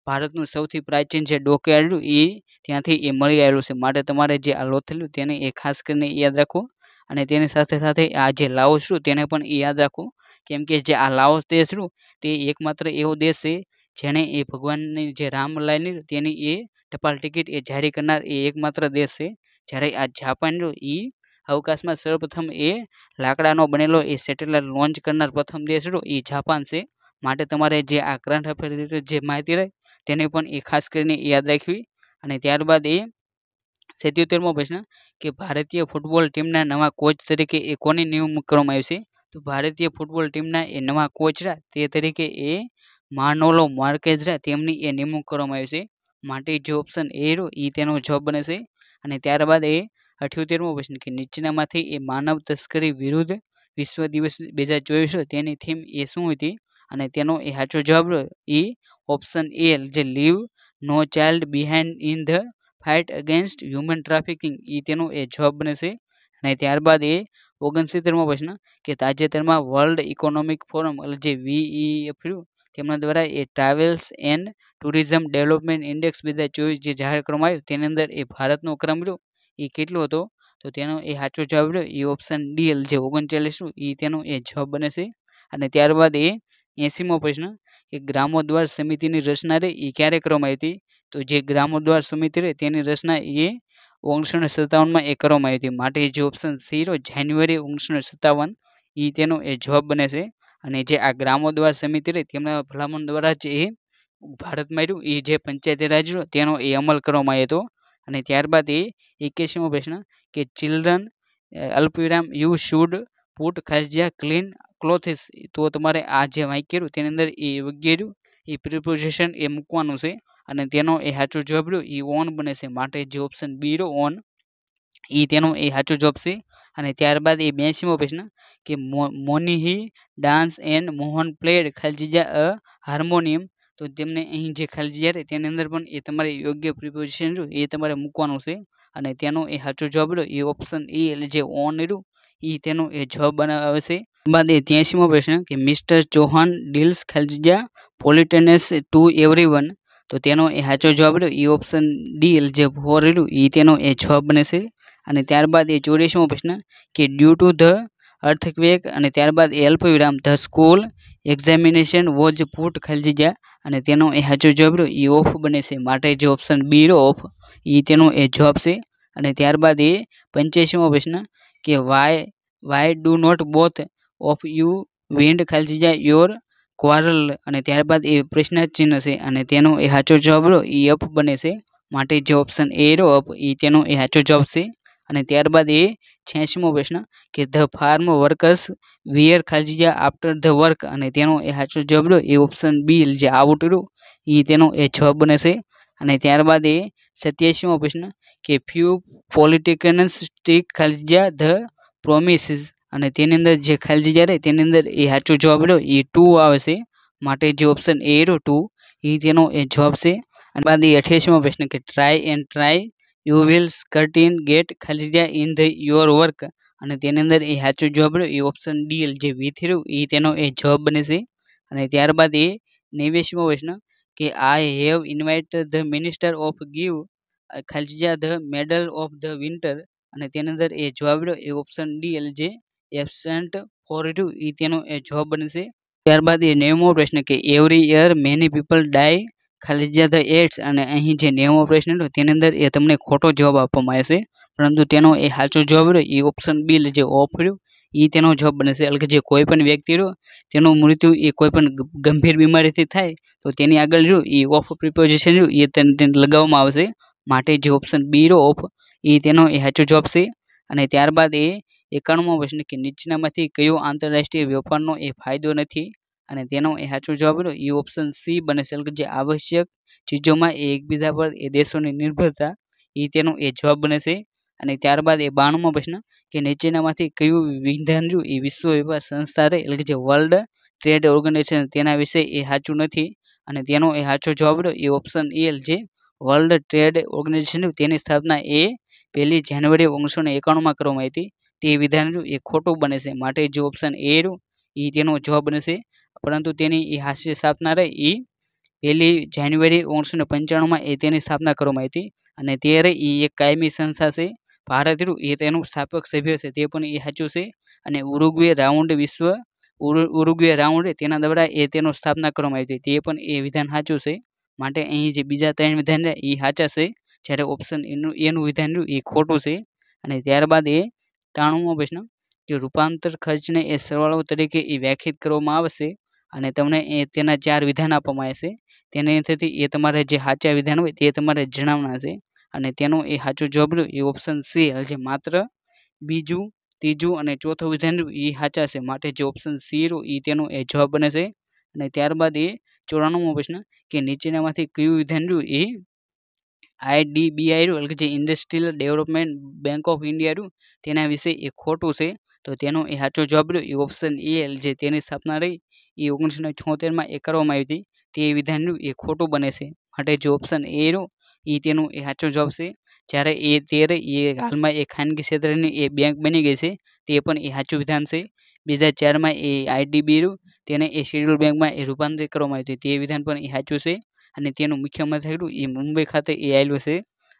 ભારતનું સૌથી પ્રાચીન જે ડોકયાર્ડ રહ્યું એ ત્યાંથી એ મળી આવેલું છે, માટે તમારે જે આ લોથલ રહ્યું તેને એ ખાસ કરીને યાદ રાખવું. અને તેની સાથે સાથે આ જે લાઓસ રહ્યું તેને પણ એ યાદ રાખવું, કેમ કે જે આ લાઓસ દેશ રહ્યું તે એકમાત્ર એવો દેશ છે જેણે એ ભગવાનની જે રામલાલની તેની એ ટપાલ ટિકિટ એ જારી કરનાર એ એકમાત્ર દેશ છે, જ્યારે આ જાપાન રહ્યું એ અવકાશમાં સર્વપ્રથમ એ લાકડાનો બનેલો એ સેટેલાઇટ લોન્ચ કરનાર પ્રથમ દેશ રહ્યો એ જાપાન છે, માટે તમારે જે આ કરંટ અફેર રિલેટેડ જે માહિતી રહી તેને પણ એ ખાસ કરીને યાદ રાખવી. અને ત્યારબાદ એ 77મો પ્રશ્ન કે ભારતીય ફૂટબોલ ટીમના નવા કોચ તરીકે એ કોની નિમણૂક કરવામાં આવી છે, તો ભારતીય ફૂટબોલ ટીમના એ નવા કોચ તે તરીકે એ માનોલો માર્કેઝ તેમની એ નિમણૂક કરવામાં આવી છે, માટે જે ઓપ્શન એ તેનો જવાબ બને છે. અને ત્યારબાદ એ 78મો પ્રશ્ન કે નીચેનામાંથી એ માનવ તસ્કરી વિરુદ્ધ વિશ્વ દિવસ 2024 તેની થીમ એ શું હતી? અને તેનો એ સાચો જવાબ એ ઓપ્શન એ જે leave no child behind in the fight against human trafficking એ તેનો એ જવાબ બનશે. અને ત્યારબાદ એ 69મો પ્રશ્ન કે તાજેતરમાં વર્લ્ડ ઇકોનોમિક ફોરમ એટલે જે WEF તેમના દ્વારા એ travels and tourism development index 2024 જે જાહેર કરવામાં આવ્યું તેની અંદર એ ભારતનો ક્રમ રહ્યો એ કેટલો હતો? તો તેનો એ સાચો જવાબ રહ્યો એ ઓપ્શન ડી જે 39 એ તેનો એ જવાબ બને છે. અને ત્યારબાદ એ 80મો પ્રશ્ન કે ગ્રામોદ્વાર સમિતિની રચના રે એ ક્યારે કરવામાં આવી હતી? તો જે ગ્રામોદ્વાર સમિતિ રે તેની રચના એ 1957માં એ કરવામાં આવી હતી. માટે જે ઓપ્શન સી રહ્યો જાન્યુઆરી 1957 એ તેનો એ જવાબ બને છે. અને જે આ ગ્રામોદ્વાર સમિતિ રહી તેમના ભલામણ દ્વારા જ એ ભારતમાં રહ્યું એ જે પંચાયતી રાજ રહ્યો તેનો એ અમલ કરવામાં આવ્યો હતો. અને ત્યારબાદ એ 81મો પ્રશ્ન કે ચિલ્ડ્રન અલ્પવિરામ યુ શુડ પુટ ખાસ ક્લીન ક્લોથિસ તો તમારે આ જે વાક્ય રહ્યું તેની અંદર એ યોગ્ય રહ્યું એ પ્રિપોઝિશન એ મૂકવાનું છે. અને તેનો એ સાચો જવાબ રહ્યો એ ઓન બને છે. માટે જે ઓપ્શન બી રહ્યો ઓન એ તેનો એ સાચો જવાબ છે. અને ત્યારબાદ એ 82મો પ્રશ્ન કે મોનીહી ડાન્સ એન્ડ મોહન પ્લેડ ખાલજીજા અ હાર્મોનિયમ તો તેમને અહીં જે ખાલજીયા રહે તેની અંદર પણ એ તમારે યોગ્ય પ્રિપોઝિશન રહ્યું એ તમારે મૂકવાનું છે. અને તેનો એ સાચો જવાબ રહ્યો એ ઓપ્શન એ એટલે જે ઓન રહ્યું એ તેનો એ જવાબ બનાવે છે. બાદ એ 83મો પ્રશ્ન કે મિસ્ટર ચૌહાણ ડીલ્સ ખાલજીજા પોલિટેનસ ટુ એવરીવન તો તેનો એ સાચો જવાબ રહ્યો એ ઓપ્શન ડી જે 4 રહ્યું એ તેનો એ જવાબ બને છે. અને ત્યારબાદ એ 84મો પ્રશ્ન કે ડ્યુ ટુ ધ અર્થક્વેક અને ત્યારબાદ એ અલ્પવિરામ the school examination was put ખાલજીજા અને તેનો એ સાચો જવાબ રહ્યો એ ઓફ બને છે. માટે જે ઓપ્શન બી રહ્યો ઓફ એ તેનો એ જવાબ છે. અને ત્યારબાદ એ 85મો પ્રશ્ન કે why do not both of you wind ખાલજીજા યોર ક્વારલ અને ત્યારબાદ એ પ્રશ્ન ચિહ્ન છે અને તેનો એ સાચો જવાબ રહ્યો એ અપ બને છે. માટે જે ઓપ્શન એ રહ્યો અપ એ તેનો એ સાચો જવાબ છે. અને ત્યારબાદ એ 86મો પ્રશ્ન કે ધ ફાર્મ વર્કર્સ વિયર ખાલજીજા આફ્ટર ધ વર્ક અને તેનો એ સાચો જવાબ રહ્યો એ ઓપ્શન બી જે આઉટ રહ્યું એ તેનો એ જવાબ બને છે. અને ત્યારબાદ એ 87મો પ્રશ્ન કે ફ્યુ પોલિટિકિયન્સ સ્ટીક ખાલજીજા ધ પ્રોમિસીસ અને તેની અંદર જે ખાલજીજા રહે તેની અંદર એ સાચો જવાબ રહ્યો એ 2 આવે છે. માટે જે ઓપ્શન એ રહ્યો 2 એ તેનો એ જવાબ છે. અને બાદ એ 88મો પ્રશ્ન કે try you will certain get ખાલજીજા ઇન ધ યોર વર્ક અને તેની અંદર એ સાચો જવાબ રહ્યો એ ઓપ્શન ડી જે વી રહ્યું એ તેનો એ જવાબ બને છે. અને ત્યારબાદ એ 89મો પ્રશ્ન કે I have invited the minister of give ખાલજીજા the medal of the winter અને તેની અંદર એ જવાબ રહ્યો એ ઓપ્શન ડી જે એબસેન્ટ ફોર રહ્યું એ તેનો એ જવાબ બને છે. ત્યારબાદ એ 90મો પ્રશ્ન કે every year many people die ખાલજીજા ધ એડ્સ અને અહીં જે 90મો પ્રશ્ન હતો તેની અંદર એ તમને ખોટો જવાબ આપવામાં આવે છે. પરંતુ તેનો એ સાચો જવાબ રહ્યો એ ઓપ્શન બી જે ઓફ રહ્યું એ તેનો જવાબ બને છે. એટલે કે જે કોઈ પણ વ્યક્તિ રહ્યો તેનું મૃત્યુ એ કોઈ પણ ગંભીર બીમારીથી થાય તો તેની આગળ રહ્યું એ ઓફ પ્રિપોઝિશન રહ્યું એ તેને લગાવવામાં આવશે. માટે જે ઓપ્શન બી રહ્યો ઓફ એ તેનો એ સાચો જવાબ છે. અને ત્યારબાદ એ 91મો પ્રશ્ન કે નીચેનામાંથી કયો આંતરરાષ્ટ્રીય વેપારનો એ ફાયદો નથી અને તેનો એ સાચો જવાબ રહ્યો એ ઓપ્શન સી બને છે. એટલે કે જે આવશ્યક ચીજોમાં એ એકબીજા પર એ દેશોની નિર્ભરતા એ તેનો એ જવાબ બને છે. અને ત્યારબાદ એ 92મો પ્રશ્ન કે નીચેનામાંથી કયું વિધાન રહ્યું એ વિશ્વ વેપાર સંસ્થા રહે એટલે કે જે વર્લ્ડ ટ્રેડ ઓર્ગેનાઇઝેશન તેના વિશે એ સાચું નથી અને તેનો એ સાચો જવાબ રહ્યો એ ઓપ્શન એ જે વર્લ્ડ ટ્રેડ ઓર્ગેનાઇઝેશન તેની સ્થાપના એ 1 જાન્યુઆરી 1991માં કરવામાં આવી હતી. તે વિધાન રહ્યું એ ખોટું બને છે. માટે જે ઓપ્શન એ રહ્યું એ તેનો જવાબ બને છે. પરંતુ તેની એ હાસ્ય સ્થાપના રહી એ 1 જાન્યુઆરી 1995માં એ તેની સ્થાપના કરવામાં આવી હતી. અને તે રહી એ એક કાયમી સંસ્થા છે. ભારત રહ્યું એ તેનું સ્થાપક સભ્ય છે તે પણ એ સાચું છે. અને ઉરુગ્વે રાઉન્ડ તેના દ્વારા એ તેનો સ્થાપના કરવામાં આવી હતી તે પણ એ વિધાન સાચું છે. માટે અહીં જે બીજા 3 વિધાન રહ્યા એ સાચા છે જ્યારે ઓપ્શન એનું વિધાન રહ્યું એ ખોટું છે. અને ત્યારબાદ એ 93મો પ્રશ્ન કે રૂપાંતર ખર્ચને એ સરવાળો તરીકે એ વ્યાખ્યાયિત કરવામાં આવશે અને તમને એ તેના 4 વિધાન આપવામાં આવશે. તેનાથી એ તમારે જે સાચા વિધાન હોય તે તમારે જણાવવાના છે. અને તેનો એ સાચો જવાબ રહ્યો એ ઓપ્શન સી જે માત્ર બીજું ત્રીજું અને ચોથું વિધાન રહ્યું એ સાચા છે. માટે જે ઓપ્શન સી રહ્યું એ તેનો એ જવાબ બને છે. અને ત્યારબાદ એ 94મો પ્રશ્ન કે નીચેનામાંથી કયું વિધાન રહ્યું એ IDBI એટલે કે જે industrial development bank of India રહ્યું તેના વિશે એ ખોટું છે. તો તેનો એ સાચો જવાબ રહ્યો એ ઓપ્શન એ જે તેની સ્થાપના રહી એ 1976માં એ કરવામાં આવી હતી તે વિધાન રહ્યું એ ખોટું બને છે. માટે જે ઓપ્શન એ રહ્યો એ તેનો એ સાચો જવાબ છે. જ્યારે એ હાલમાં એ ખાનગી ક્ષેત્રની એ બેંક બની ગઈ છે તે પણ એ સાચું વિધાન છે. 2004માં એ IDBI રહ્યું તેને એ શેડ્યુલ બેંકમાં એ રૂપાંતરિત કરવામાં આવ્યું તે વિધાન પણ એ સાચું છે. અને તેનું મુખ્ય મથક રહ્યું એ મુંબઈ ખાતે એ આવેલું છે.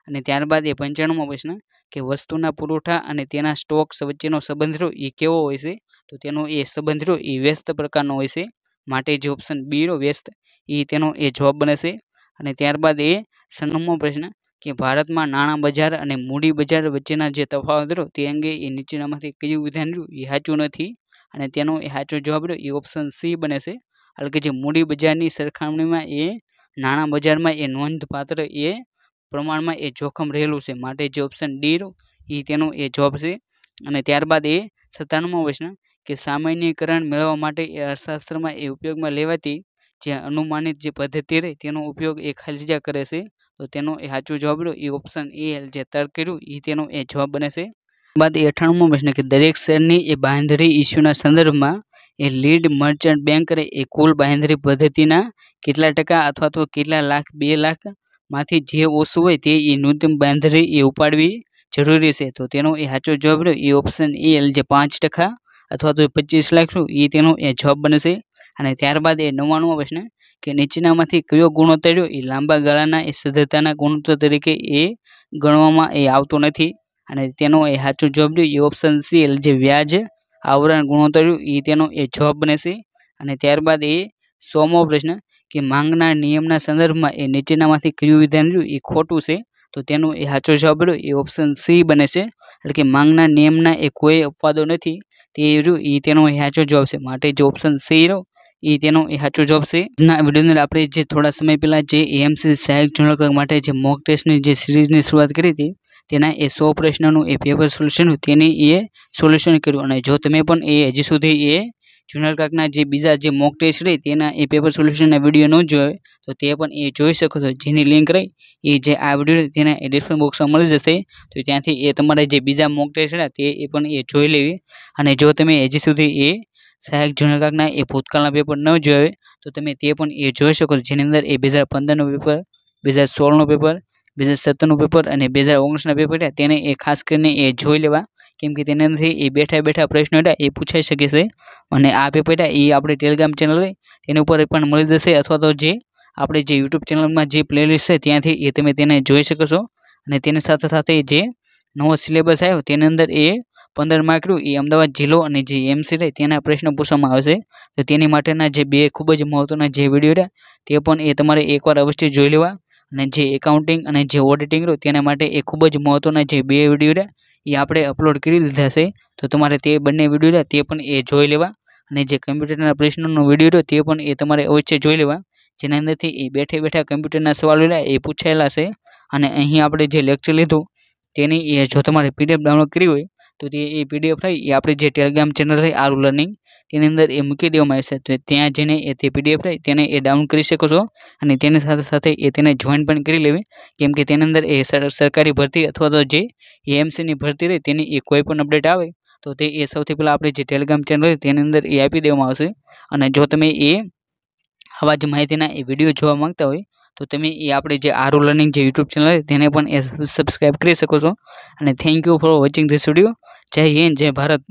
અને ત્યારબાદ એ 95મો પ્રશ્ન કે વસ્તુના પુરવઠા અને તેના સ્ટોક્સ વચ્ચેનો સંબંધ રહ્યો એ કેવો હોય છે? તો તેનો એ સંબંધ રહ્યો એ વ્યસ્ત પ્રકારનો હોય છે. માટે જે ઓપ્શન બી રહ્યો વ્યસ્ત એ તેનો એ જવાબ બને છે. અને ત્યારબાદ એ 96મો પ્રશ્ન કે ભારતમાં નાણાં બજાર અને મૂડી બજાર વચ્ચેના જે તફાવત રહ્યો તે અંગે એ નીચેનામાંથી કયું વિધાન રહ્યું એ સાચું નથી? અને તેનો એ સાચો જવાબ રહ્યો એ ઓપ્શન સી બને છે. એટલે કે જે મૂડી બજારની સરખામણીમાં એ નાણાં બજારમાં એ નોંધપાત્ર એ પ્રમાણમાં એ જોખમ રહેલું છે. માટે જે ઓપ્શન ડી રહ્યો એ તેનો એ જવાબ છે. અને ત્યારબાદ એ 97મો પ્રશ્ન કે સામાન્યીકરણ મેળવવા માટે એ અર્થશાસ્ત્રમાં એ ઉપયોગમાં લેવાતી જે અનુમાનિત જે પદ્ધતિ રહે તેનો ઉપયોગ એ ખાલી જગ્યા કરે છે. તો તેનો એ સાચો જવાબ રહ્યો એ ઓપ્શન એ જે તર્ક રહ્યું એ તેનો એ જવાબ બને છે. બાદ 98મો પ્રશ્ન કે દરેક શેરની એ બાંહેધરી ઇસ્યુના સંદર્ભમાં એ લીડ મર્ચન્ટ બેંક એ કુલ બાંહેધરી પદ્ધતિના કેટલા ટકા અથવા તો કેટલા લાખ 2 લાખમાંથી જે ઓછું હોય તે એ ન્યૂનતમ બાંહેધરી એ ઉપાડવી જરૂરી છે. તો તેનો એ સાચો જવાબ રહ્યો એ ઓપ્શન એ જે 5% અથવા તો 25 લાખ એ તેનો એ જવાબ બને છે. અને ત્યારબાદ એ 99મો પ્રશ્ન કે નીચેનામાંથી કયો ગુણોત્તર રહ્યો એ લાંબા ગાળાના એ સદ્ધરતાના ગુણોત્તર તરીકે એ ગણવામાં એ આવતો નથી? અને તેનો એ સાચો જવાબ રહ્યો એ ઓપ્શન સી જે વ્યાજ આવરણ ગુણોત્તર એ તેનો એ જવાબ બને છે. અને ત્યારબાદ એ 100મો પ્રશ્ન કે માંગના નિયમના સંદર્ભમાં એ નીચેનામાંથી કયું વિધાન રહ્યું એ ખોટું છે? તો તેનો એ સાચો જવાબ રહ્યો એ ઓપ્શન સી બને છે. એટલે કે માંગના નિયમના એ કોઈ અપવાદો નથી તે રહ્યું એ તેનો એ સાચો જવાબ છે. માટે જે ઓપ્શન સી રહ્યો એ તેનો એ સાચો જવાબ છે. ના વિડીયોની અંદર આપણે જે થોડા સમય પહેલા જે AMC સહાયક જનરલ ક્લર્ક માટે જે મોક ટેસ્ટની જે સિરીઝની શરૂઆત કરી હતી તેના એ 100 પ્રશ્નોનું એ પેપર સોલ્યુશન તેની એ સોલ્યુશન કર્યું. અને જો તમે પણ એ હજી સુધી એ જનરલ ક્લર્કના જે બીજા જે મોક ટેસ્ટ રહી તેના એ પેપર સોલ્યુશનના વિડીયો ન જોયો તો તે પણ એ જોઈ શકો છો. જેની લિંક રહી એ જે આ વિડીયો તેના એ ડિસ્ક્રિપ્શન બોક્સમાં મળી જશે. તો ત્યાંથી એ તમારે જે બીજા મોક ટેસ્ટ રહ્યા તે એ પણ એ જોઈ લેવી. અને જો તમે હજી સુધી એ સહાયક જનરલ ક્લર્કના એ ભૂતકાળના પેપર ન જોયા તો તમે તે પણ એ જોઈ શકો છો. જેની અંદર એ 2015નું પેપર, 2016નું પેપર, 2017નું પેપર અને 2019ના પેપર રહ્યા તેને એ ખાસ કરીને એ જોઈ લેવા. કેમ કે તેના અંદરથી એ બેઠા પ્રશ્નો હતા એ પૂછાઈ શકે છે. અને આ પેપર રહ્યા એ આપણે ટેલિગ્રામ ચેનલ હોય તેની ઉપર પણ મળી જશે, અથવા તો જે આપણે જે યુટ્યુબ ચેનલમાં જે પ્લેલિસ્ટ છે ત્યાંથી એ તમે તેને જોઈ શકો છો. અને તેની સાથે સાથે જે નવો સિલેબસ આવ્યો તેની અંદર એ 15 માર્ક રહ્યું એ અમદાવાદ જિલ્લો અને જે MC રહે તેના પ્રશ્નો પૂછવામાં આવશે. તો તેની માટેના જે 2 ખૂબ જ મહત્વના જે વિડીયો રહ્યા તે પણ એ તમારે એકવાર અવશ્ય જોઈ લેવા. અને જે એકાઉન્ટિંગ અને જે ઓડિટિંગ રહ્યું તેના માટે એ ખૂબ જ મહત્વના જે 2 વિડીયો રહ્યા એ આપણે અપલોડ કરી દીધા છે. તો તમારે તે બંને વિડીયો રહ્યા તે પણ એ જોઈ લેવા. અને જે કમ્પ્યુટરના પ્રશ્નોનો વિડીયો રહ્યો તે પણ એ તમારે અવશ્ય જોઈ લેવા. જેના અંદરથી એ બેઠા કમ્પ્યુટરના સવાલો રહ્યા એ પૂછાયેલા છે. અને અહીં આપણે જે લેક્ચર લીધું તેની એ જો તમારે PDF ડાઉનલોડ કરવી હોય તો તે એ PDF થાય એ આપણે જે ટેલિગ્રામ ચેનલ છે આરુ લર્નિંગ તેની અંદર એ મૂકી દેવામાં આવશે. તો ત્યાં જઈને એ તે PDF થાય તેને એ ડાઉનલોડ કરી શકો છો. અને તેની સાથે સાથે એ તેને જોઈન પણ કરી લેવી. કેમ કે તેની અંદર એ સરકારી ભરતી અથવા તો જે AMCની ભરતી રહે તેની એ કોઈ પણ અપડેટ આવે તો તે એ સૌથી પહેલાં આપણે જે ટેલિગ્રામ ચેનલ હોય તેની અંદર એ આપી દેવામાં આવશે. અને જો તમે એ આવા જ માહિતીના એ વિડીયો જોવા માંગતા હોય તો તમે એ આપણે જે આરુ લર્નિંગ જે યુટ્યુબ ચેનલ છે તેને પણ એ સબસ્ક્રાઈબ કરી શકો છો. અને thank you for watching this video. જય હિન્દ, જય ભારત.